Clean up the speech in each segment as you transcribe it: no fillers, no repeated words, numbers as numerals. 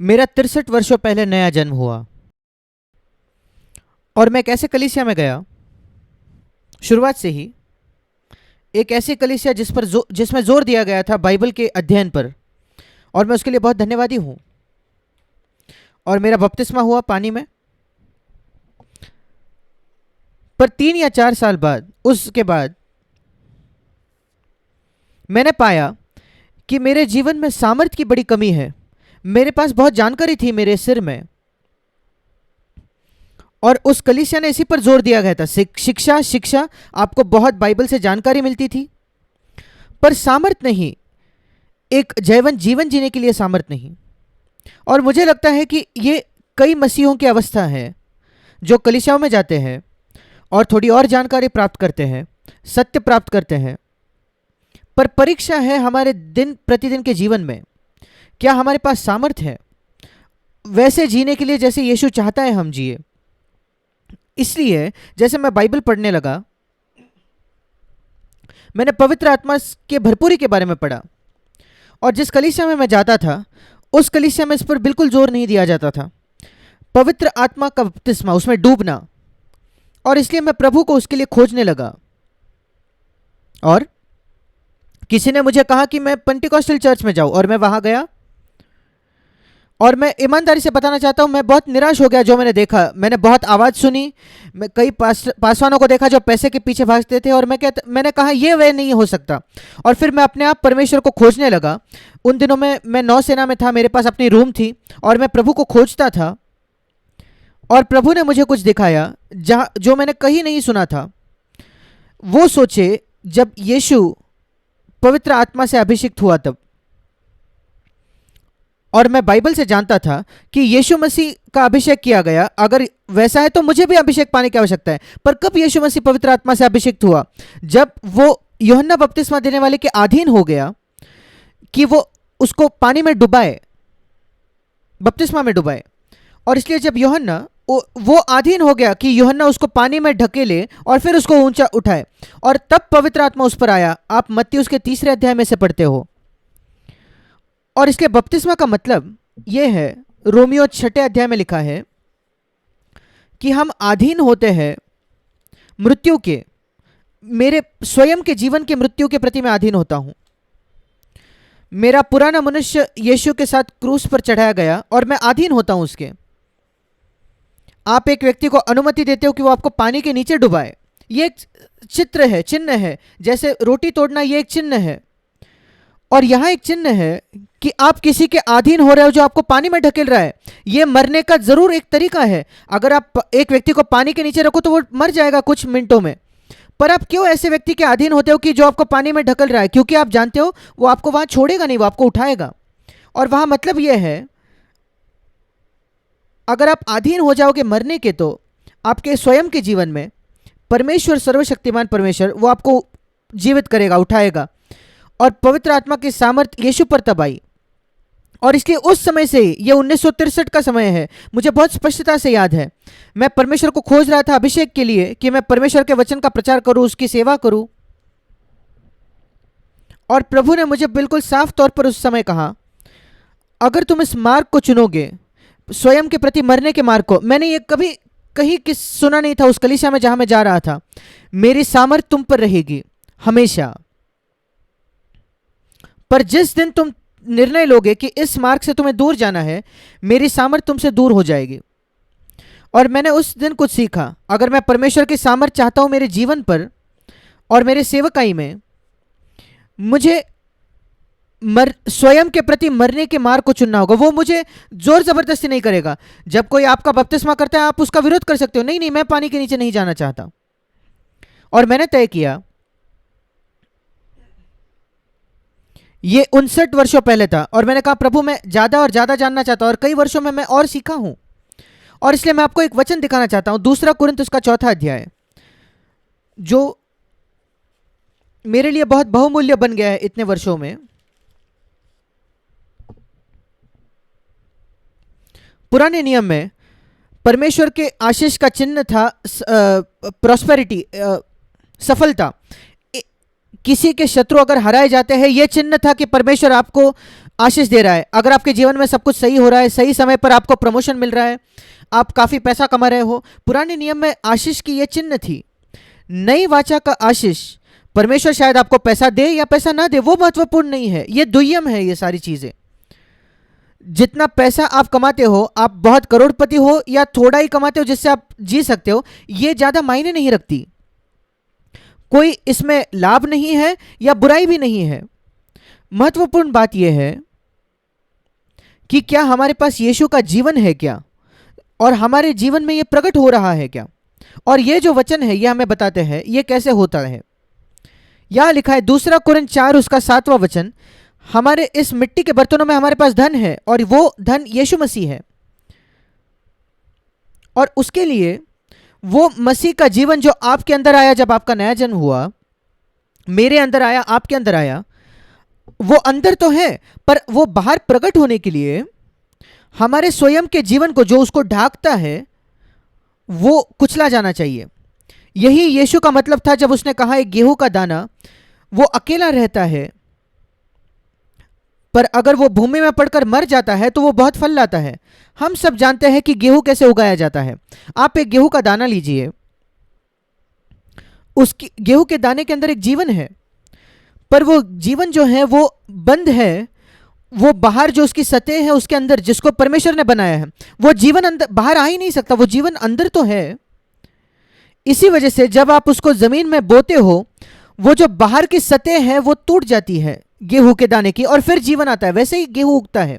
मेरा 63 वर्षों पहले नया जन्म हुआ और मैं कैसे कलीसिया में गया। शुरुआत से ही एक ऐसी कलीसिया जिसमें जोर दिया गया था बाइबल के अध्ययन पर, और मैं उसके लिए बहुत धन्यवादी हूँ। और मेरा बपतिस्मा हुआ पानी में, पर 3 या 4 साल बाद, उसके बाद मैंने पाया कि मेरे जीवन में सामर्थ्य की बड़ी कमी है। मेरे पास बहुत जानकारी थी मेरे सिर में, और उस कलीसिया ने इसी पर जोर दिया गया था। शिक्षा शिक्षा, आपको बहुत बाइबल से जानकारी मिलती थी, पर सामर्थ्य नहीं, एक जैवन जीवन जीने के लिए सामर्थ्य नहीं। और मुझे लगता है कि ये कई मसीहों की अवस्था है जो कलीसियाओं में जाते हैं और थोड़ी और जानकारी प्राप्त करते हैं, सत्य प्राप्त करते हैं, पर परीक्षा है हमारे दिन प्रतिदिन के जीवन में, क्या हमारे पास सामर्थ्य है वैसे जीने के लिए जैसे यीशु चाहता है हम जिए। इसलिए जैसे मैं बाइबल पढ़ने लगा, मैंने पवित्र आत्मा के भरपूरी के बारे में पढ़ा, और जिस कलीसिया में मैं जाता था उस कलीसिया में इस पर बिल्कुल जोर नहीं दिया जाता था, पवित्र आत्मा का बपतिस्मा, उसमें डूबना। और इसलिए मैं प्रभु को उसके लिए खोजने लगा। और किसी ने मुझे कहा कि मैं पेंटिकॉस्टल चर्च में जाऊं, और मैं वहां गया। और मैं ईमानदारी से बताना चाहता हूं, मैं बहुत निराश हो गया जो मैंने देखा। मैंने बहुत आवाज़ सुनी, मैं कई पासवानों को देखा जो पैसे के पीछे भागते थे, और मैंने कहा ये वे नहीं हो सकता। और फिर मैं अपने आप परमेश्वर को खोजने लगा। उन दिनों में मैं नौसेना में था, मेरे पास अपनी रूम थी, और मैं प्रभु को खोजता था। और प्रभु ने मुझे कुछ दिखाया जहाँ जो मैंने कहीं नहीं सुना था। वो सोचे जब यीशु पवित्र आत्मा से अभिषिक्त हुआ तब। और मैं बाइबल से जानता था कि यीशु मसीह का अभिषेक किया गया, अगर वैसा है तो मुझे भी अभिषेक पाने की आवश्यकता है। पर कब यीशु मसीह पवित्र आत्मा से अभिषिक्त हुआ? जब वो यूहन्ना बपतिस्मा देने वाले के अधीन हो गया, कि वो उसको पानी में डुबाए, बपतिस्मा में डुबाए। और इसलिए जब यूहन्ना वो अधीन हो गया कि यूहन्ना उसको पानी में ढकेले और फिर उसको ऊंचा उठाए, और तब पवित्र आत्मा उस पर आया। आप मत्ती उसके 3 अध्याय में से पढ़ते हो। और इसलिए बपतिस्मा का मतलब ये है, रोमियो 6 अध्याय में लिखा है कि हम अधीन होते हैं मृत्यु के। मेरे स्वयं के जीवन के मृत्यु के प्रति मैं अधीन होता हूं। मेरा पुराना मनुष्य यीशु के साथ क्रूस पर चढ़ाया गया और मैं अधीन होता हूं उसके। आप एक व्यक्ति को अनुमति देते हो कि वो आपको पानी के नीचे डुबाए, ये एक चित्र है, चिन्ह है। जैसे रोटी तोड़ना, ये एक चिन्ह है। और यहां एक चिन्ह है कि आप किसी के अधीन हो रहे हो जो आपको पानी में ढकेल रहा है। ये मरने का जरूर एक तरीका है। अगर आप एक व्यक्ति को पानी के नीचे रखो तो वो मर जाएगा कुछ मिनटों में। पर आप क्यों ऐसे व्यक्ति के अधीन होते हो कि जो आपको पानी में ढकल रहा है? क्योंकि आप जानते हो वो आपको वहां छोड़ेगा नहीं, वो आपको उठाएगा। और वहां मतलब यह है, अगर आप अधीन हो जाओगे मरने के, तो आपके स्वयं के जीवन में परमेश्वर, सर्वशक्तिमान परमेश्वर, वो आपको जीवित करेगा, उठाएगा। और पवित्र आत्मा की सामर्थ्य यीशु पर तब आई। और इसलिए उस समय से, ये 1963 का समय है, मुझे बहुत स्पष्टता से याद है, मैं परमेश्वर को खोज रहा था अभिषेक के लिए, कि मैं परमेश्वर के वचन का प्रचार करूं, उसकी सेवा करूं। और प्रभु ने मुझे बिल्कुल साफ तौर पर उस समय कहा, अगर तुम इस मार्ग को चुनोगे, स्वयं के प्रति मरने के मार्ग को। मैंने ये कभी कहीं किस सुना नहीं था उस कलीसिया में जहां मैं जा रहा था। मेरी सामर्थ तुम पर रहेगी हमेशा, पर जिस दिन तुम निर्णय लोगे कि इस मार्ग से तुम्हें दूर जाना है, मेरी सामर्थ तुमसे दूर हो जाएगी। और मैंने उस दिन कुछ सीखा, अगर मैं परमेश्वर की सामर्थ चाहता हूं मेरे जीवन पर और मेरे सेवकाई में, मुझे स्वयं के प्रति मरने के मार्ग को चुनना होगा। वो मुझे जोर जबरदस्ती नहीं करेगा। जब कोई आपका बपतिस्मा करता है, आप उसका विरोध कर सकते हो, नहीं नहीं मैं पानी के नीचे नहीं जाना चाहता। और मैंने तय किया, ये 59 वर्षों पहले था, और मैंने कहा प्रभु मैं ज्यादा और ज्यादा जानना चाहता हूं, और कई वर्षों में मैं और सीखा हूं। और इसलिए मैं आपको एक वचन दिखाना चाहता हूं, 2 कुरिन्थ उसका 4 अध्याय, जो मेरे लिए बहुत बहुमूल्य बन गया है इतने वर्षों में। पुराने नियम में परमेश्वर के आशीष का चिन्ह था प्रॉस्पेरिटी, सफलता। किसी के शत्रु अगर हराए जाते हैं, यह चिन्ह था कि परमेश्वर आपको आशीष दे रहा है। अगर आपके जीवन में सब कुछ सही हो रहा है, सही समय पर आपको प्रमोशन मिल रहा है, आप काफी पैसा कमा रहे हो, पुराने नियम में आशीष की यह चिन्ह थी। नई वाचा का आशीष, परमेश्वर शायद आपको पैसा दे या पैसा ना दे, वो महत्वपूर्ण नहीं है, ये दुय्यम है। ये सारी चीजें, जितना पैसा आप कमाते हो, आप बहुत करोड़पति हो या थोड़ा ही कमाते हो जिससे आप जी सकते हो, ये ज्यादा मायने नहीं रखती। कोई इसमें लाभ नहीं है या बुराई भी नहीं है। महत्वपूर्ण बात यह है कि क्या हमारे पास यीशु का जीवन है क्या, और हमारे जीवन में यह प्रकट हो रहा है क्या। और ये जो वचन है ये हमें बताते हैं ये कैसे होता है। यहां लिखा है 2 कुरिन्थ 4 उसका 7वां वचन, हमारे इस मिट्टी के बर्तनों में हमारे पास धन है और वो धन यीशु मसीह है। और उसके लिए वो मसीह का जीवन जो आपके अंदर आया जब आपका नया जन्म हुआ, मेरे अंदर आया, आपके अंदर आया, वो अंदर तो है पर वो बाहर प्रकट होने के लिए हमारे स्वयं के जीवन को जो उसको ढांकता है वो कुचला जाना चाहिए। यही यीशु का मतलब था जब उसने कहा एक गेहूं का दाना वो अकेला रहता है, पर अगर वो भूमि में पड़कर मर जाता है तो वो बहुत फल लाता है। हम सब जानते हैं कि गेहूं कैसे उगाया जाता है। आप एक गेहूं का दाना लीजिए, उसकी गेहूं के दाने के अंदर एक जीवन है, पर वो जीवन जो है वो बंद है। वो बाहर जो उसकी सतह है उसके अंदर जिसको परमेश्वर ने बनाया है, वो जीवन अंदर बाहर आ ही नहीं सकता, वो जीवन अंदर तो है। इसी वजह से जब आप उसको जमीन में बोते हो, वो जो बाहर की सतह है वो टूट जाती है गेहूं के दाने की, और फिर जीवन आता है। वैसे ही गेहूं उगता है।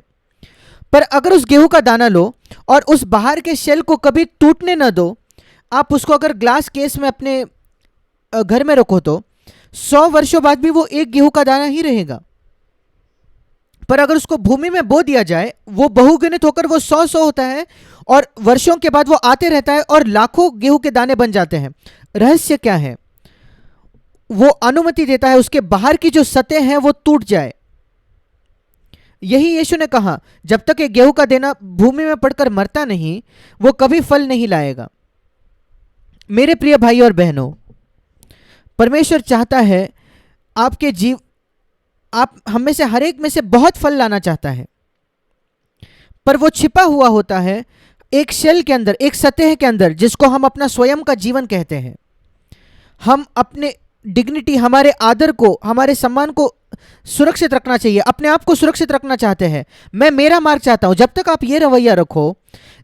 पर अगर उस गेहूं का दाना लो और उस बाहर के शेल को कभी टूटने न दो, आप उसको अगर ग्लास केस में अपने घर में रखो तो 100 वर्षों बाद भी वो एक गेहूं का दाना ही रहेगा। पर अगर उसको भूमि में बो दिया जाए, वो बहुगिणित होकर वो 100 होता है और वर्षों के बाद वो आते रहता है और लाखों गेहूं के दाने बन जाते हैं। रहस्य क्या है? वो अनुमति देता है उसके बाहर की जो सतह है वो टूट जाए। यही यीशु ने कहा, जब तक एक गेहूं का दाना भूमि में पड़कर मरता नहीं, वो कभी फल नहीं लाएगा। मेरे प्रिय भाई और बहनों, परमेश्वर चाहता है आप हम में से हर एक में से बहुत फल लाना चाहता है, पर वो छिपा हुआ होता है एक शेल के अंदर, एक सतह के अंदर, जिसको हम अपना स्वयं का जीवन कहते हैं। हम अपने डिग्निटी, हमारे आदर को, हमारे सम्मान को सुरक्षित रखना चाहिए, अपने आप को सुरक्षित रखना चाहते हैं। मैं मेरा मार्ग चाहता हूं। जब तक आप ये रवैया रखो,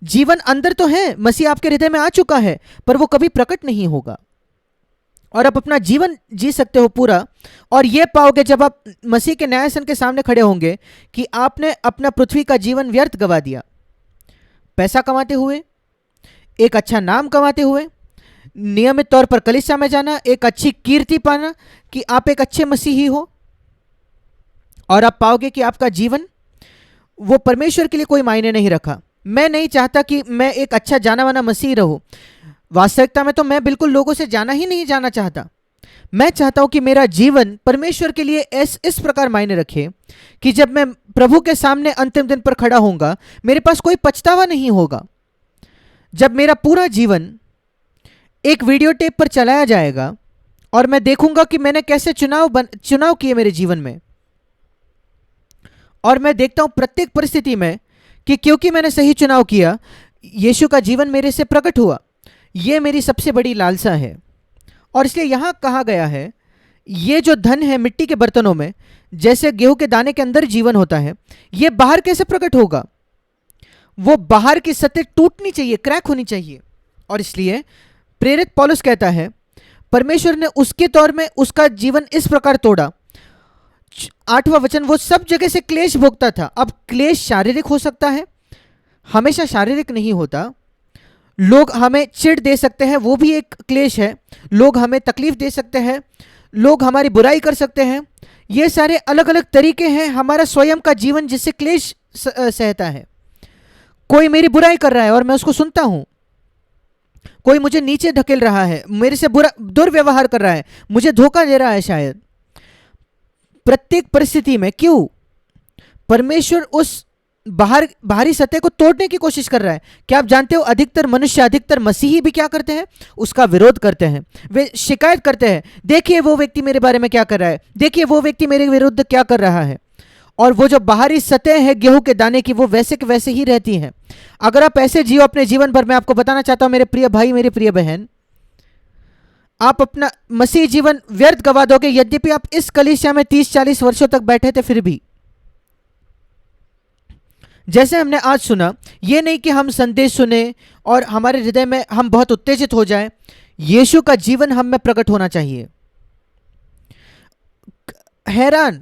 जीवन अंदर तो है, मसीह आपके हृदय में आ चुका है, पर वो कभी प्रकट नहीं होगा। और आप अपना जीवन जी सकते हो पूरा, और ये पाओगे जब आप मसीह के न्यायासन के सामने खड़े होंगे कि आपने अपना पृथ्वी का जीवन व्यर्थ गवा दिया। पैसा कमाते हुए, एक अच्छा नाम कमाते हुए, नियमित तौर पर कलीसिया में जाना, एक अच्छी कीर्ति पाना कि आप एक अच्छे मसीही हो, और आप पाओगे कि आपका जीवन वो परमेश्वर के लिए कोई मायने नहीं रखा। मैं नहीं चाहता कि मैं एक अच्छा जाना माना मसीही रहूं। वास्तविकता में तो मैं बिल्कुल लोगों से जाना ही नहीं जाना चाहता। मैं चाहता हूं कि मेरा जीवन परमेश्वर के लिए इस प्रकार मायने रखे कि जब मैं प्रभु के सामने अंतिम दिन पर खड़ा होऊंगा, मेरे पास कोई पछतावा नहीं होगा। जब मेरा पूरा जीवन एक वीडियो टेप पर चलाया जाएगा और मैं देखूंगा कि मैंने कैसे चुनाव किए मेरे जीवन में, और मैं देखता हूं प्रत्येक परिस्थिति में कि क्योंकि मैंने सही चुनाव किया, यीशु का जीवन मेरे से प्रकट हुआ। यह मेरी सबसे बड़ी लालसा है। और इसलिए यहां कहा गया है, ये जो धन है मिट्टी के बर्तनों में, जैसे गेहूं के दाने के अंदर जीवन होता है, यह बाहर कैसे प्रकट होगा? वो बाहर की सतह टूटनी चाहिए, क्रैक होनी चाहिए। और इसलिए प्रेरित पौलुस कहता है, परमेश्वर ने उसके तौर में उसका जीवन इस प्रकार तोड़ा। 8वां वचन, वो सब जगह से क्लेश भोगता था। अब क्लेश शारीरिक हो सकता है, हमेशा शारीरिक नहीं होता। लोग हमें चिढ़ दे सकते हैं, वो भी एक क्लेश है। लोग हमें तकलीफ दे सकते हैं, लोग हमारी बुराई कर सकते हैं। ये सारे अलग अलग तरीके हैं हमारा स्वयं का जीवन जिससे क्लेश सहता है। कोई मेरी बुराई कर रहा है और मैं उसको सुनता हूं, कोई मुझे नीचे ढकेल रहा है, मेरे से बुरा दुर्व्यवहार कर रहा है, मुझे धोखा दे रहा है शायद। प्रत्येक परिस्थिति में क्यों? परमेश्वर उस बाहरी सतह को तोड़ने की कोशिश कर रहा है। क्या आप जानते हो अधिकतर मनुष्य, अधिकतर मसीही भी क्या करते हैं? उसका विरोध करते हैं। वे शिकायत करते हैं, देखिए वो व्यक्ति मेरे बारे में क्या कर रहा है, देखिए वो व्यक्ति मेरे विरुद्ध क्या कर रहा है। और वो जो बाहरी सतह है गेहूं के दाने की, वो वैसे के वैसे ही रहती है। अगर आप ऐसे जियो अपने जीवन भर, मैं आपको बताना चाहता हूं मेरे प्रिय भाई, मेरी प्रिय बहन, आप अपना मसीह जीवन व्यर्थ गवा दोगे। यद्यपि आप इस कलीसिया में 30-40 वर्षों तक बैठे थे, फिर भी जैसे हमने आज सुना, ये नहीं कि हम संदेश सुने और हमारे हृदय में हम बहुत उत्तेजित हो जाएं। यीशु का जीवन हम में प्रकट होना चाहिए। हैरान,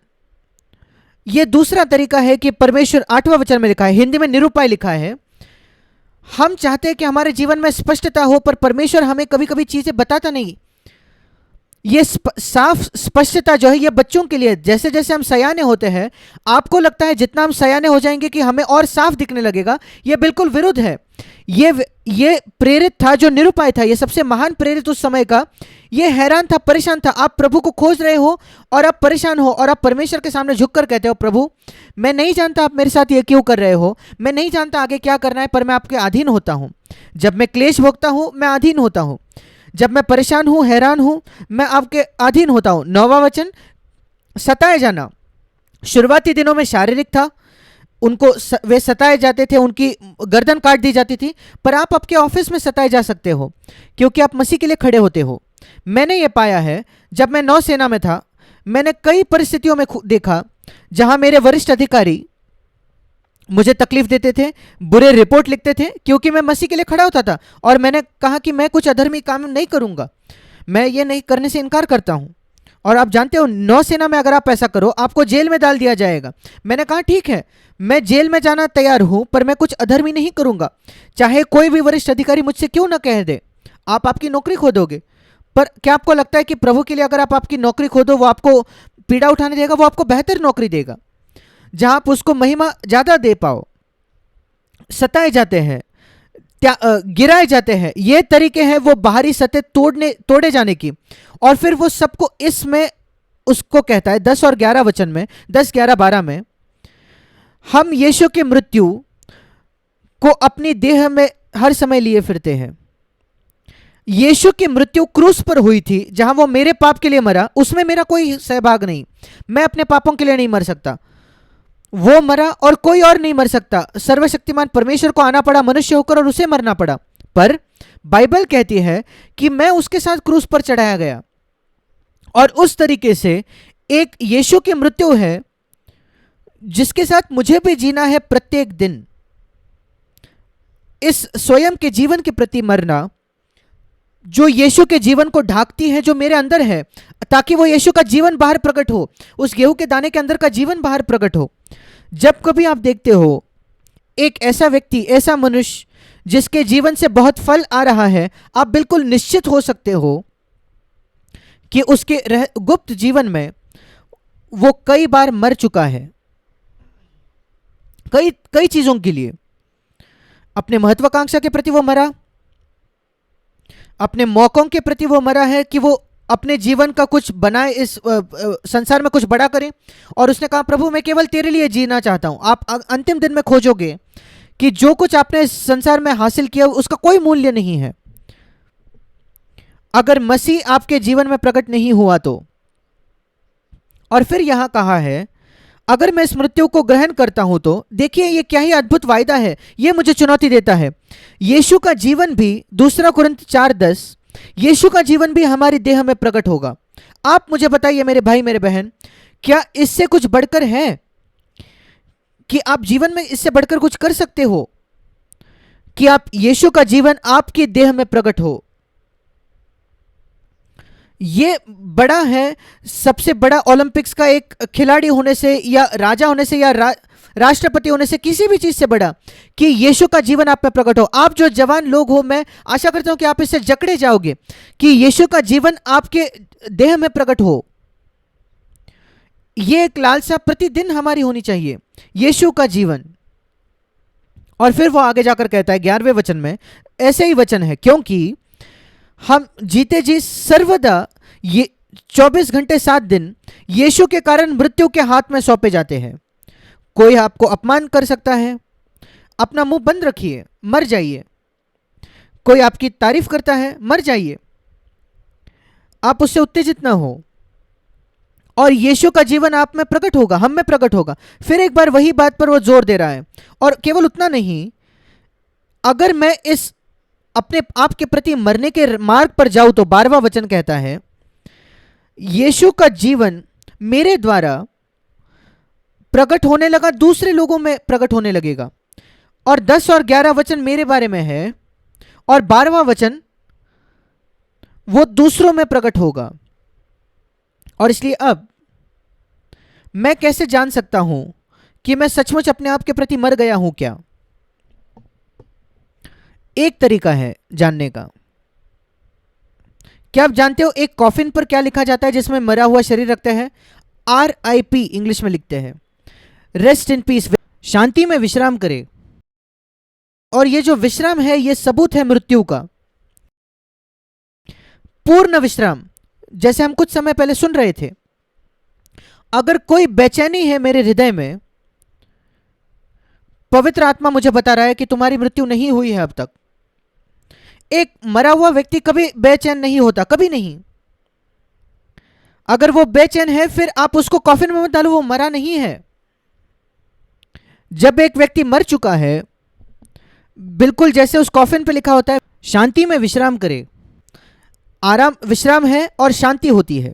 ये दूसरा तरीका है कि परमेश्वर 8वां वचन में लिखा है, हिंदी में निरूपाय लिखा है, हम चाहते हैं कि हमारे जीवन में स्पष्टता हो, पर परमेश्वर हमें कभी कभी चीजें बताता नहीं। ये साफ स्पष्टता जो है ये बच्चों के लिए। जैसे जैसे हम सयाने होते हैं, आपको लगता है जितना हम सयाने हो जाएंगे कि हमें और साफ दिखने लगेगा, ये बिल्कुल विरुद्ध है। ये प्रेरित था जो निरुपाय था, ये सबसे महान प्रेरित उस समय का, ये हैरान था, परेशान था। आप प्रभु को खोज रहे हो और आप परेशान हो और आप परमेश्वर के सामने झुककर कहते हो, प्रभु मैं नहीं जानता आप मेरे साथ ये क्यों कर रहे हो, मैं नहीं जानता आगे क्या करना है, पर मैं आपके अधीन होता हूं। जब मैं क्लेश भोगता हूं मैं अधीन होता हूं, जब मैं परेशान हूं, हैरान हूं, मैं आपके अधीन होता हूं। 9वां वचन, सताए जाना। शुरुआती दिनों में शारीरिक था, उनको वे सताए जाते थे, उनकी गर्दन काट दी जाती थी। पर आप आपके ऑफिस में सताए जा सकते हो क्योंकि आप मसीह के लिए खड़े होते हो। मैंने ये पाया है, जब मैं नौसेना में था, मैंने कई परिस्थितियों में देखा जहां मेरे वरिष्ठ अधिकारी मुझे तकलीफ देते थे, बुरे रिपोर्ट लिखते थे, क्योंकि मैं मसीह के लिए खड़ा होता था। और मैंने कहा कि मैं कुछ अधर्मी काम नहीं करूंगा, मैं ये नहीं करने से इनकार करता हूं। और आप जानते हो नौसेना में अगर आप ऐसा करो आपको जेल में डाल दिया जाएगा। मैंने कहा ठीक है, मैं जेल में जाना तैयार हूं, पर मैं कुछ अधर्मी नहीं करूंगा, चाहे कोई भी वरिष्ठ अधिकारी मुझसे क्यों ना कह दे। आप आपकी नौकरी खो दोगे, पर क्या आपको लगता है कि प्रभु के लिए अगर आप आपकी नौकरी खो दो, वो आपको पीड़ा उठाने देगा? वो आपको बेहतर नौकरी देगा जहां आप उसको महिमा ज्यादा दे पाओ। सताए जाते हैं, गिराए जाते हैं, ये तरीके हैं वो बाहरी सतह तोड़े जाने की। और फिर वो सबको इसमें उसको कहता है 10 और 11 वचन में, 10, 11, 12 में, हम यीशु की मृत्यु को अपनी देह में हर समय लिए फिरते हैं। यीशु की मृत्यु क्रूस पर हुई थी, जहां वो मेरे पाप के लिए मरा, उसमें मेरा कोई सहभाग नहीं। मैं अपने पापों के लिए नहीं मर सकता, वो मरा और कोई और नहीं मर सकता। सर्वशक्तिमान परमेश्वर को आना पड़ा मनुष्य होकर और उसे मरना पड़ा। पर बाइबल कहती है कि मैं उसके साथ क्रूस पर चढ़ाया गया। और उस तरीके से एक यीशु की मृत्यु है जिसके साथ मुझे भी जीना है प्रत्येक दिन। इस स्वयं के जीवन के प्रति मरना जो यीशु के जीवन को ढाकती है, जो मेरे अंदर है, ताकि वो यीशु का जीवन बाहर प्रकट हो, उस गेहूं के दाने के अंदर का जीवन बाहर प्रकट हो। जब कभी आप देखते हो एक ऐसा व्यक्ति, ऐसा मनुष्य जिसके जीवन से बहुत फल आ रहा है, आप बिल्कुल निश्चित हो सकते हो कि उसके गुप्त जीवन में वो कई बार मर चुका है, कई चीजों के लिए। अपने महत्वाकांक्षा के प्रति वो मरा, अपने मौकों के प्रति वो मरा है कि वो अपने जीवन का कुछ बनाए, इस संसार में कुछ बड़ा करें। और उसने कहा, प्रभु मैं केवल तेरे लिए जीना चाहता हूं। आप अंतिम दिन में खोजोगे कि जो कुछ आपने इस संसार में हासिल किया उसका कोई मूल्य नहीं है अगर मसीह आपके जीवन में प्रकट नहीं हुआ तो। और फिर यहां कहा है, अगर मैं इस मृत्यु को ग्रहण करता हूं तो, देखिए ये क्या ही अद्भुत वायदा है, ये मुझे चुनौती देता है। यीशु का जीवन भी, 2 कुरिन्थ 4:10, यीशु का जीवन भी हमारी देह में प्रकट होगा। आप मुझे बताइए मेरे भाई मेरे बहन, क्या इससे कुछ बढ़कर है कि आप जीवन में इससे बढ़कर कुछ कर सकते हो कि आप यीशु का जीवन आपकी देह में प्रकट हो? ये बड़ा है, सबसे बड़ा ओलंपिक्स का एक खिलाड़ी होने से या राजा होने से या राष्ट्रपति होने से, किसी भी चीज से बड़ा कि यीशु का जीवन आप में प्रकट हो। आप जो जवान लोग हो, मैं आशा करता हूं कि आप इससे जकड़े जाओगे कि यीशु का जीवन आपके देह में प्रकट हो। यह एक लालसा प्रतिदिन हमारी होनी चाहिए, यीशु का जीवन। और फिर वो आगे जाकर कहता है 11वें वचन में, ऐसे ही वचन है, क्योंकि हम जीते जी सर्वदा ये 24 घंटे 7 दिन यीशु के कारण मृत्यु के हाथ में सौंपे जाते हैं। कोई आपको अपमान कर सकता है, अपना मुंह बंद रखिए, मर जाइए। कोई आपकी तारीफ करता है, मर जाइए, आप उससे उत्तेजित ना हो, और यीशु का जीवन आप में प्रकट होगा, हम में प्रकट होगा। फिर एक बार वही बात पर वो जोर दे रहा है। और केवल उतना नहीं, अगर मैं इस अपने आप के प्रति मरने के मार्ग पर जाऊं तो 12वां वचन कहता है, यीशु का जीवन मेरे द्वारा प्रकट होने लगा, दूसरे लोगों में प्रकट होने लगेगा। और 10 और 11 वचन मेरे बारे में है, और 12वां वचन वो दूसरों में प्रकट होगा। और इसलिए अब मैं कैसे जान सकता हूं कि मैं सचमुच अपने आप के प्रति मर गया हूं क्या? एक तरीका है जानने का। क्या आप जानते हो एक कॉफिन पर क्या लिखा जाता है जिसमें मरा हुआ शरीर रखते हैं? RIP इंग्लिश में लिखते हैं, रेस्ट इन पीस, शांति में विश्राम करे। और ये जो विश्राम है ये सबूत है मृत्यु का, पूर्ण विश्राम, जैसे हम कुछ समय पहले सुन रहे थे। अगर कोई बेचैनी है मेरे हृदय में, पवित्र आत्मा मुझे बता रहा है कि तुम्हारी मृत्यु नहीं हुई है अब तक। एक मरा हुआ व्यक्ति कभी बेचैन नहीं होता, कभी नहीं। अगर वो बेचैन है फिर आप उसको कॉफिन में मत डालो, वो मरा नहीं है। जब एक व्यक्ति मर चुका है, बिल्कुल जैसे उस कॉफिन पे लिखा होता है, शांति में विश्राम करे। आराम, विश्राम है और शांति होती है।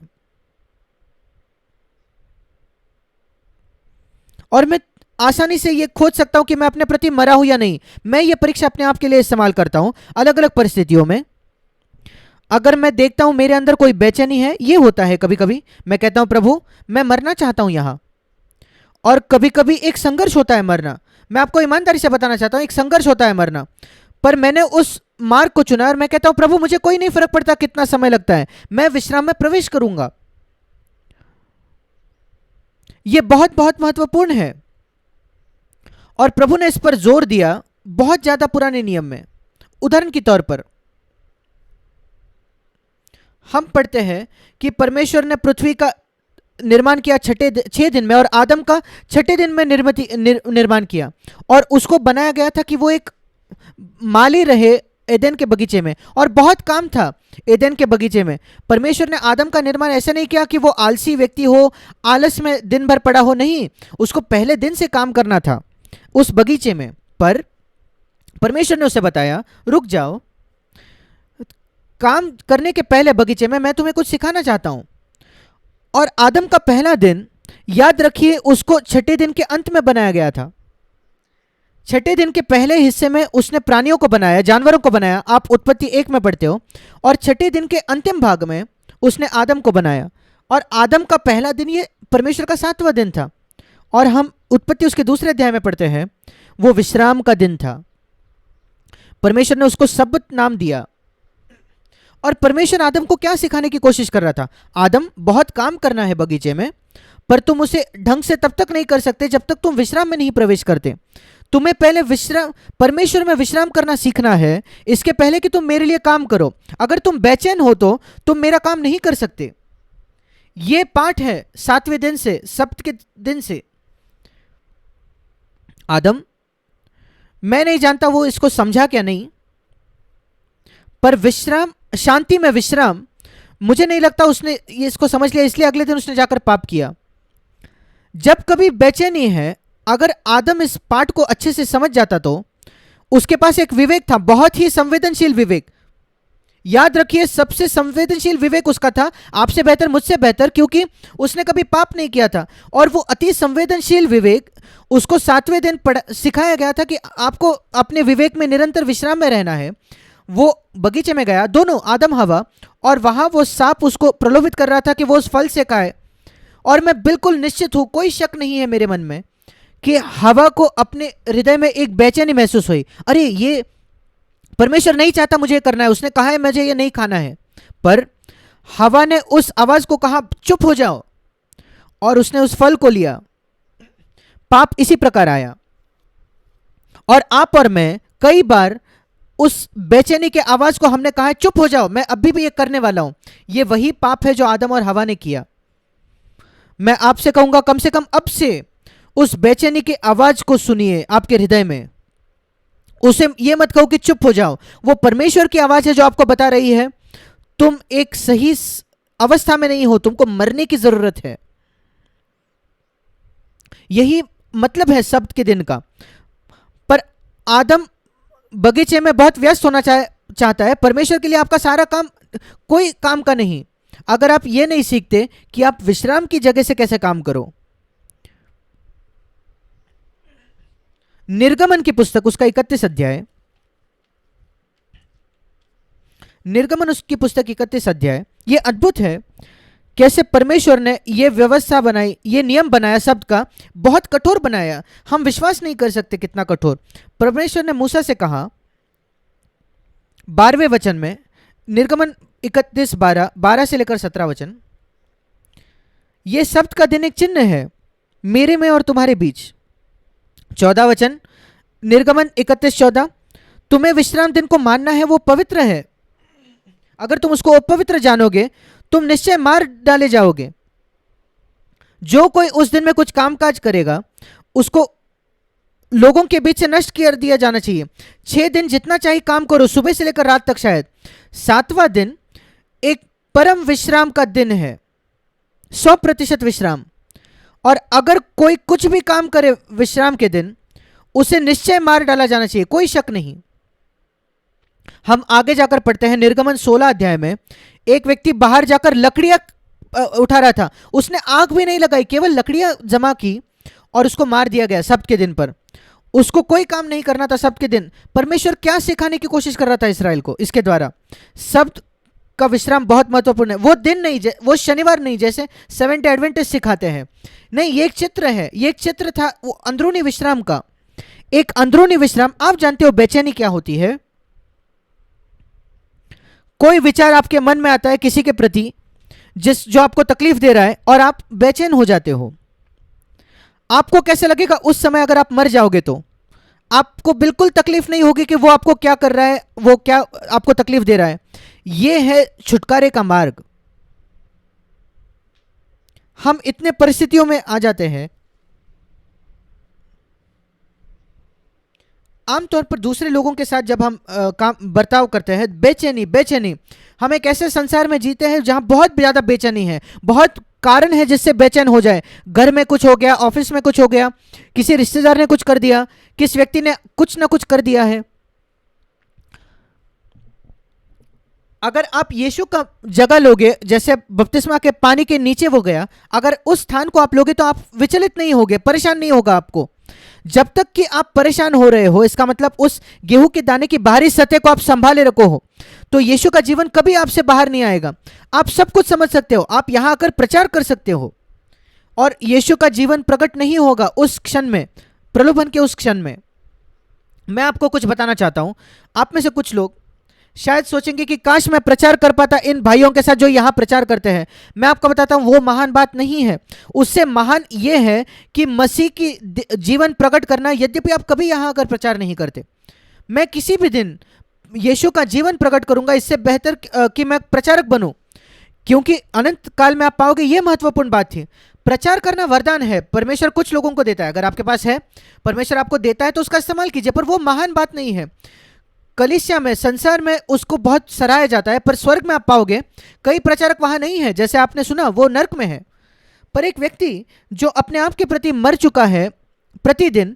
और मैं आसानी से ये खोज सकता हूं कि मैं अपने प्रति मरा हूं या नहीं। मैं ये परीक्षा अपने आप के लिए इस्तेमाल करता हूं अलग अलग परिस्थितियों में। अगर मैं देखता हूं मेरे अंदर कोई बेचैनी है, ये होता है कभी कभी, मैं कहता हूं प्रभु मैं मरना चाहता हूं यहां। और कभी कभी एक संघर्ष होता है मरना। मैं आपको ईमानदारी से बताना चाहता हूं, एक संघर्ष होता है मरना, पर मैंने उस मार्ग को चुना और मैं कहता हूं प्रभु मुझे कोई नहीं फर्क पड़ता कितना समय लगता है, मैं विश्राम में प्रवेश करूंगा। यह बहुत बहुत महत्वपूर्ण है। और प्रभु ने इस पर जोर दिया बहुत ज्यादा पुराने नियम में। उदाहरण के तौर पर हम पढ़ते हैं कि परमेश्वर ने पृथ्वी का निर्माण किया 6 दिन में, और आदम का 6ठे दिन में निर्माण किया। और उसको बनाया गया था कि वो एक माली रहे एदेन के बगीचे में, और बहुत काम था एदेन के बगीचे में। परमेश्वर ने आदम का निर्माण ऐसा नहीं किया कि वो आलसी व्यक्ति हो, आलस में दिन भर पड़ा हो, नहीं, उसको पहले दिन से काम करना था उस बगीचे में। पर परमेश्वर ने उसे बताया रुक जाओ, काम करने के पहले बगीचे में मैं तुम्हें कुछ सिखाना चाहता हूं। और आदम का पहला दिन, याद रखिए, उसको 6ठे दिन के अंत में बनाया गया था। 6ठे दिन के पहले हिस्से में उसने प्राणियों को बनाया, जानवरों को बनाया, आप उत्पत्ति 1 में पढ़ते हो। और 6ठे दिन के अंतिम भाग में उसने आदम को बनाया। और आदम का पहला दिन ये परमेश्वर का 7वां दिन था। और हम उत्पत्ति उसके दूसरे अध्याय में पढ़ते हैं, वो विश्राम का दिन था। परमेश्वर ने उसको सब्बत नाम दिया। और परमेश्वर आदम को क्या सिखाने की कोशिश कर रहा था? आदम, बहुत काम करना है बगीचे में, पर तुम उसे ढंग से तब तक नहीं कर सकते जब तक तुम विश्राम में नहीं प्रवेश करते। तुम्हें पहले विश्राम, परमेश्वर में विश्राम करना सीखना है, इसके पहले कि तुम मेरे लिए काम करो। अगर तुम बेचैन हो तो तुम मेरा काम नहीं कर सकते। यह पाठ है 7वें दिन से, सब्त के दिन से। आदम, मैं नहीं जानता वो इसको समझा क्या नहीं, पर विश्राम, शांति में विश्राम, मुझे नहीं लगता उसने ये इसको समझ लिया, इसलिए अगले दिन उसने जाकर पाप किया। जब कभी बेचैनी है, अगर आदम इस पाठ को अच्छे से समझ जाता तो उसके पास एक विवेक था, बहुत ही संवेदनशील विवेक। याद रखिए, सबसे संवेदनशील विवेक उसका था, आपसे बेहतर, मुझसे बेहतर, क्योंकि उसने कभी पाप नहीं किया था। और वो अति संवेदनशील विवेक उसको 7वें दिन सिखाया गया था कि आपको अपने विवेक में निरंतर विश्राम में रहना है। वो बगीचे में गया, दोनों आदम हवा, और वहां वो सांप उसको प्रलोभित कर रहा था कि वो उस फल से खाए। और मैं बिल्कुल निश्चित हूं, कोई शक नहीं है मेरे मन में कि हवा को अपने हृदय में एक बेचैनी महसूस हुई। अरे ये परमेश्वर नहीं चाहता मुझे ये करना है, उसने कहा है मुझे ये नहीं खाना है। पर हवा ने उस आवाज को कहा चुप हो जाओ, और उसने उस फल को लिया। पाप इसी प्रकार आया। और आप और मैं कई बार उस बेचैनी के आवाज को हमने कहा है चुप हो जाओ, मैं अभी भी ये करने वाला हूं। ये वही पाप है जो आदम और हवा ने किया। मैं आपसे कहूंगा कम से कम अब से उस बेचैनी की आवाज को सुनिए आपके हृदय में। उसे ये मत कहो कि चुप हो जाओ, वो परमेश्वर की आवाज है जो आपको बता रही है तुम एक सही अवस्था में नहीं हो, तुमको मरने की जरूरत है। यही मतलब है शब्द के दिन का। पर आदम बगीचे में बहुत व्यस्त होना चाहता है। परमेश्वर के लिए आपका सारा काम कोई काम का नहीं, अगर आप ये नहीं सीखते कि आप विश्राम की जगह से कैसे काम करो। निर्गमन की पुस्तक उसका 31 अध्याय, निर्गमन उसकी पुस्तक 31 अध्याय, ये अद्भुत है कैसे परमेश्वर ने ये व्यवस्था बनाई, ये नियम बनाया, शब्द का बहुत कठोर बनाया। हम विश्वास नहीं कर सकते कितना कठोर। परमेश्वर ने मूसा से कहा 12वें वचन में, निर्गमन 31:12 से लेकर 17 वचन, ये शब्द का दिन एक चिन्ह है मेरे में और तुम्हारे बीच। 14 वचन, निर्गमन 31:14, तुम्हें विश्राम दिन को मानना है, वो पवित्र है। अगर तुम उसको अपवित्र जानोगे तुम निश्चय मार डाले जाओगे। जो कोई उस दिन में कुछ कामकाज करेगा उसको लोगों के बीच से नष्ट कर दिया जाना चाहिए। 6 दिन जितना चाहिए काम करो, सुबह से लेकर रात तक शायद। 7वां दिन एक परम विश्राम का दिन है, 100% विश्राम। और अगर कोई कुछ भी काम करे विश्राम के दिन उसे निश्चय मार डाला जाना चाहिए, कोई शक नहीं। हम आगे जाकर पढ़ते हैं, निर्गमन 16 अध्याय में एक व्यक्ति बाहर जाकर लकड़ियां उठा रहा था, उसने आग भी नहीं लगाई, केवल लकड़ियां जमा की और उसको मार दिया गया शब्द के दिन पर। उसको कोई काम नहीं करना था शब्द के दिन। परमेश्वर क्या सिखाने की कोशिश कर रहा था इसराइल को इसके द्वारा? शब्द का विश्राम बहुत महत्वपूर्ण है। वो दिन नहीं, वो शनिवार नहीं जैसे सेवेंथ डे एडवेंटिस्ट सिखाते हैं, नहीं, ये एक चित्र है, ये एक चित्र था वो अंदरूनी विश्राम का, एक अंदरूनी विश्राम। आप जानते हो बेचैनी क्या होती है? कोई विचार आपके मन में आता है किसी के प्रति जो आपको तकलीफ दे रहा है और आप बेचैन हो जाते हो। आपको कैसे लगेगा उस समय? अगर आप मर जाओगे तो आपको बिल्कुल तकलीफ नहीं होगी कि वो आपको क्या कर रहा है, वो क्या आपको तकलीफ दे रहा है। ये है छुटकारे का मार्ग। हम इतने परिस्थितियों में आ जाते हैं, आमतौर पर दूसरे लोगों के साथ जब हम काम बर्ताव करते हैं, बेचैनी हम एक ऐसे संसार में जीते हैं जहां बहुत ज़्यादा बेचैनी है, बहुत कारण है जिससे बेचैन हो जाए। घर में कुछ हो गया, ऑफिस में कुछ हो गया, किसी रिश्तेदार ने कुछ कर दिया, किस व्यक्ति ने कुछ ना कुछ कर दिया है। अगर आप यीशु का जगह लोगे, जैसे बपतिस्मा के पानी के नीचे वो गया, अगर उस स्थान को आप लोगे तो आप विचलित नहीं होगे, परेशान नहीं होगा आपको। जब तक कि आप परेशान हो रहे हो, इसका मतलब उस गेहूं के दाने की बाहरी सतह को आप संभाले रखो हो, तो यीशु का जीवन कभी आपसे बाहर नहीं आएगा। आप सब कुछ समझ सकते हो, आप यहां आकर प्रचार कर सकते हो और यीशु का जीवन प्रकट नहीं होगा उस क्षण में, प्रलोभन के उस क्षण में। मैं आपको कुछ बताना चाहता हूं। आप में से कुछ लोग शायद सोचेंगे कि काश मैं प्रचार कर पाता इन भाइयों के साथ जो यहां प्रचार करते हैं। मैं आपको बताता हूं वो महान बात नहीं है, उससे महान यह है कि मसीह की जीवन प्रकट करना। यद्यपि आप कभी यहां आकर प्रचार नहीं करते, मैं किसी भी दिन यीशु का जीवन प्रकट करूंगा, इससे बेहतर कि मैं प्रचारक बनूं, क्योंकि अनंत काल में आप पाओगे यह महत्वपूर्ण बात थी। प्रचार करना वरदान है, परमेश्वर कुछ लोगों को देता है। अगर आपके पास है, परमेश्वर आपको देता है तो उसका इस्तेमाल कीजिए, पर वो महान बात नहीं है। कलीसिया में, संसार में उसको बहुत सराहा जाता है, पर स्वर्ग में आप पाओगे कई प्रचारक वहां नहीं है। जैसे आपने सुना वो नर्क में है। पर एक व्यक्ति जो अपने आप के प्रति मर चुका है, प्रतिदिन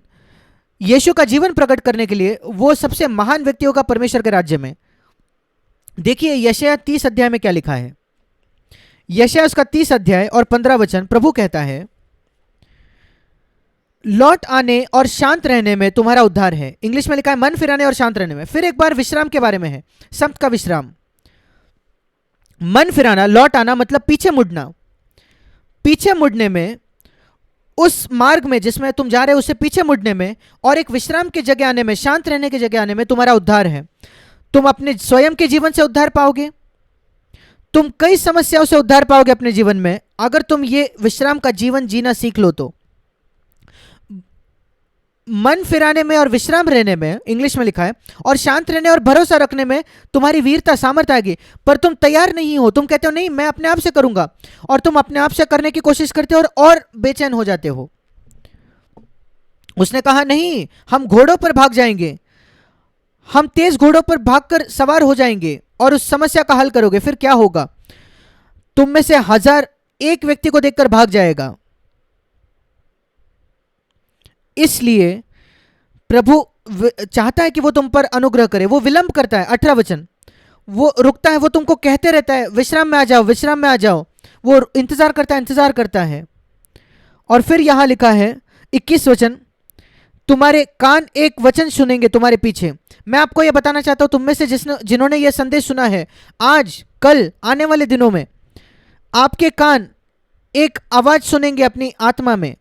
यीशु का जीवन प्रकट करने के लिए, वो सबसे महान व्यक्ति होगा परमेश्वर के राज्य में। देखिए यशायाह 30 अध्याय में क्या लिखा है। यशायाह उसका 30 अध्याय और 15 वचन, प्रभु कहता है, लौट आने और शांत रहने में तुम्हारा उद्धार है। इंग्लिश में लिखा है मन फिराने और शांत रहने में। फिर एक बार विश्राम के बारे में है, शब्द का विश्राम। मन फिराना, लौट आना मतलब पीछे मुड़ना। पीछे मुड़ने में, उस मार्ग में जिसमें तुम जा रहे हो उससे पीछे मुड़ने में, और एक विश्राम की जगह आने में, शांत रहने की जगह आने में तुम्हारा उद्धार है। तुम अपने स्वयं के जीवन से उद्धार पाओगे, तुम कई समस्याओं से उद्धार पाओगे अपने जीवन में, अगर तुम ये विश्राम का जीवन जीना सीख लो तो। मन फिराने में और विश्राम रहने में, इंग्लिश में लिखा है, और शांत रहने और भरोसा रखने में तुम्हारी वीरता, सामर्थ्य आएगी। पर तुम तैयार नहीं हो, तुम कहते हो नहीं मैं अपने आप से करूंगा, और तुम अपने आप से करने की कोशिश करते हो और बेचैन हो जाते हो। उसने कहा नहीं, हम घोड़ों पर भाग जाएंगे, हम तेज घोड़ों पर भागकर सवार हो जाएंगे और उस समस्या का हल करोगे। फिर क्या होगा? तुम में से 1000 एक व्यक्ति को देखकर भाग जाएगा। इसलिए प्रभु चाहता है कि वो तुम पर अनुग्रह करे। वो विलंब करता है, 18 वचन, वो रुकता है, वो तुमको कहते रहता है विश्राम में आ जाओ, विश्राम में आ जाओ। वो इंतजार करता है, इंतजार करता है। और फिर यहां लिखा है 21 वचन, तुम्हारे कान एक वचन सुनेंगे तुम्हारे पीछे। मैं आपको यह बताना चाहता हूं, तुम में से जिन्होंने यह संदेश सुना है, आज कल आने वाले दिनों में आपके कान एक आवाज सुनेंगे अपनी आत्मा में।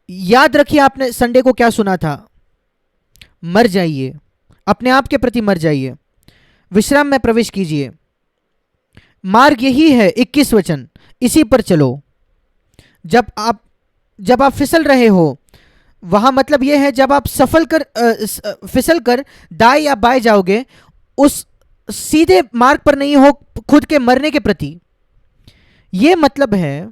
याद रखिए आपने संडे को क्या सुना था, मर जाइए, अपने आप के प्रति मर जाइए, विश्राम में प्रवेश कीजिए। मार्ग यही है, 21 वचन, इसी पर चलो। जब आप फिसल रहे हो, वहां मतलब यह है जब आप फिसल कर दाएं या बाएं जाओगे, उस सीधे मार्ग पर नहीं हो, खुद के मरने के प्रति। यह मतलब है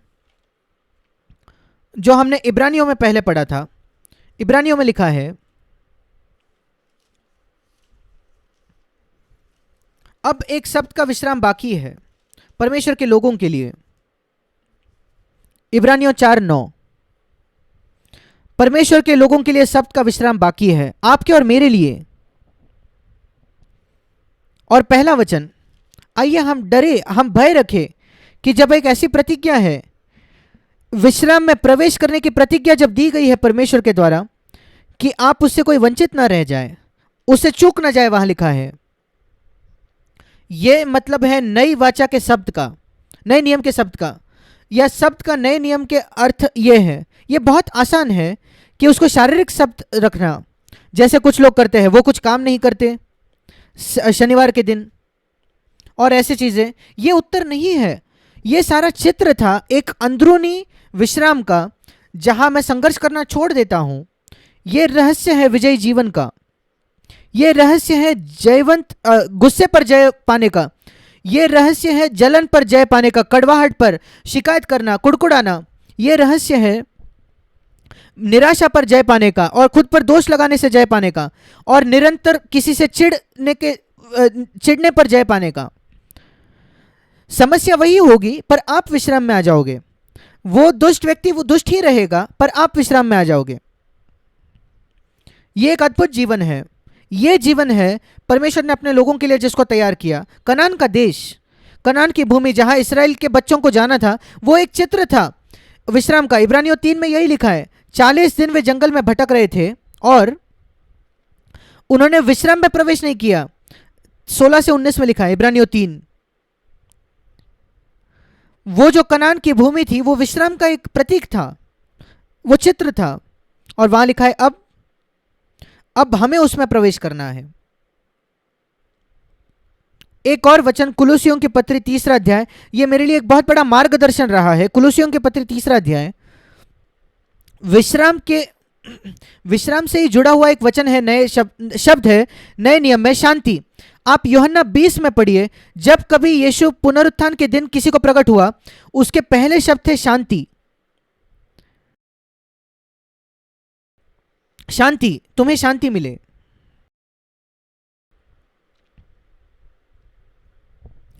जो हमने इब्रानियों में पहले पढ़ा था। इब्रानियों में लिखा है, अब एक शब्द का विश्राम बाकी है परमेश्वर के लोगों के लिए। इब्रानियों 4:9, परमेश्वर के लोगों के लिए शब्द का विश्राम बाकी है, आपके और मेरे लिए। और पहला वचन, आइए हम डरे, हम भय रखें कि जब एक ऐसी प्रतिज्ञा है, विश्राम में प्रवेश करने की प्रतिज्ञा जब दी गई है परमेश्वर के द्वारा, कि आप उससे कोई वंचित ना रह जाए, उससे चूक ना जाए, वहां लिखा है। यह मतलब है नई वाचा के शब्द का, नए नियम के शब्द का। यह शब्द का नए नियम के अर्थ यह है, यह बहुत आसान है कि उसको शारीरिक शब्द रखना, जैसे कुछ लोग करते हैं, वो कुछ काम नहीं करते शनिवार के दिन और ऐसी चीजें। ये उत्तर नहीं है। ये सारा चित्र था एक अंदरूनी विश्राम का, जहां मैं संघर्ष करना छोड़ देता हूं। ये रहस्य है विजयी जीवन का। ये रहस्य है जयवंत गुस्से पर जय पाने का। ये रहस्य है जलन पर जय पाने का, कड़वाहट पर शिकायत करना, कुड़कुड़ाना। ये रहस्य है निराशा पर जय पाने का और खुद पर दोष लगाने से जय पाने का, और निरंतर किसी से चिढ़ने पर जय पाने का। समस्या वही होगी, पर आप विश्राम में आ जाओगे। वो दुष्ट व्यक्ति वो दुष्ट ही रहेगा, पर आप विश्राम में आ जाओगे। ये एक अद्भुत जीवन है। ये जीवन है परमेश्वर ने अपने लोगों के लिए जिसको तैयार किया। कनान का देश, कनान की भूमि जहां इसराइल के बच्चों को जाना था, वो एक चित्र था विश्राम का। इब्रानियों 3 में यही लिखा है, 40 दिन वे जंगल में भटक रहे थे और उन्होंने विश्राम में प्रवेश नहीं किया। 16 से 19 में लिखा है इब्रानियों 3। वो जो कनान की भूमि थी, वो विश्राम का एक प्रतीक था, वो चित्र था। और वहां लिखा है अब हमें उसमें प्रवेश करना है। एक और वचन, कुलुसियों की पत्री 3 अध्याय, ये मेरे लिए एक बहुत बड़ा मार्गदर्शन रहा है। कुलुसियों की पत्री 3 अध्याय विश्राम से ही जुड़ा हुआ एक वचन है, नए शब्द है नए नियम में, शांति। आप यूहन्ना 20 में पढ़िए, जब कभी यीशु पुनरुत्थान के दिन किसी को प्रकट हुआ, उसके पहले शब्द थे शांति। शांति, तुम्हें शांति मिले।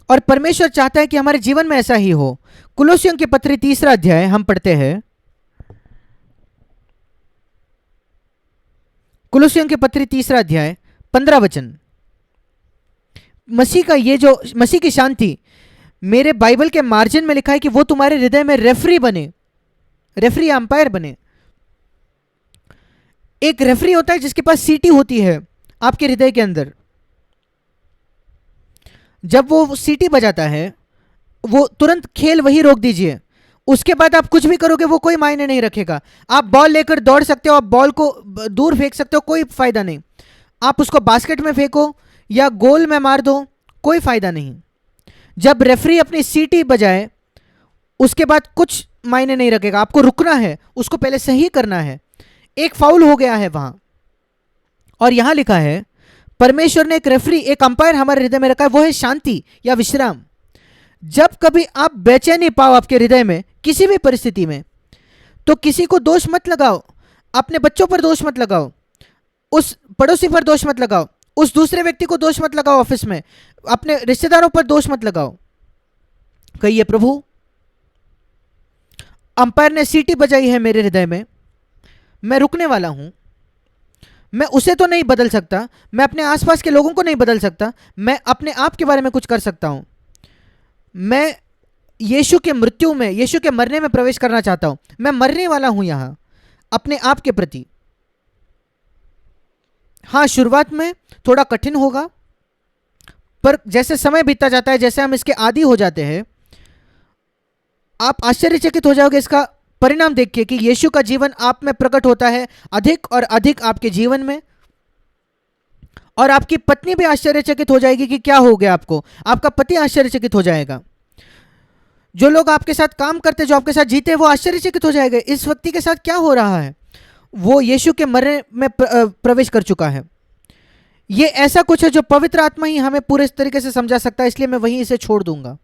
और परमेश्वर चाहता है कि हमारे जीवन में ऐसा ही हो। कुलुसियों की पत्री 3 अध्याय हम पढ़ते हैं। कुलुसियों की पत्री 3 अध्याय 15 वचन। मसीह का ये जो मसीह की शांति, मेरे बाइबल के मार्जिन में लिखा है कि वो तुम्हारे हृदय में रेफरी बने, रेफरी अंपायर बने। एक रेफरी होता है जिसके पास सीटी होती है आपके हृदय के अंदर। जब वो सीटी बजाता है, वो तुरंत खेल वही रोक दीजिए। उसके बाद आप कुछ भी करोगे वो कोई मायने नहीं रखेगा। आप बॉल लेकर दौड़ सकते हो, आप बॉल को दूर फेंक सकते हो, कोई फायदा नहीं। आप उसको बास्केट में फेंको या गोल में मार दो, कोई फायदा नहीं। जब रेफरी अपनी सीटी बजाए, उसके बाद कुछ मायने नहीं रखेगा। आपको रुकना है, उसको पहले सही करना है। एक फाउल हो गया है वहां। और यहां लिखा है परमेश्वर ने एक रेफरी, एक अंपायर हमारे हृदय में रखा है, वो है शांति या विश्राम। जब कभी आप बेचैनी पाओ आपके हृदय में किसी भी परिस्थिति में, तो किसी को दोष मत लगाओ। अपने बच्चों पर दोष मत लगाओ, उस पड़ोसी पर दोष मत लगाओ, उस दूसरे व्यक्ति को दोष मत लगाओ, ऑफिस में अपने रिश्तेदारों पर दोष मत लगाओ। कहिए, प्रभु अंपायर ने सीटी बजाई है मेरे हृदय में, मैं रुकने वाला हूं, मैं उसे तो नहीं बदल सकता, मैं अपने आसपास के लोगों को नहीं बदल सकता, मैं अपने आप के बारे में कुछ कर सकता हूं। मैं यीशु के मृत्यु में, यीशु के मरने में प्रवेश करना चाहता हूं। मैं मरने वाला हूं यहां अपने आप के प्रति। हाँ, शुरुआत में थोड़ा कठिन होगा, पर जैसे समय बीतता जाता है, जैसे हम इसके आदी हो जाते हैं, आप आश्चर्यचकित हो जाओगे इसका परिणाम देख के कि यीशु का जीवन आप में प्रकट होता है अधिक और अधिक आपके जीवन में। और आपकी पत्नी भी आश्चर्यचकित हो जाएगी कि क्या हो गया आपको, आपका पति आश्चर्यचकित हो जाएगा, जो लोग आपके साथ काम करते, जो आपके साथ जीते, वो आश्चर्यचकित हो जाएंगे, इस व्यक्ति के साथ क्या हो रहा है, वो यीशु के मरने में प्रवेश कर चुका है। ये ऐसा कुछ है जो पवित्र आत्मा ही हमें पूरे तरीके से समझा सकता है, इसलिए मैं वहीं इसे छोड़ दूंगा।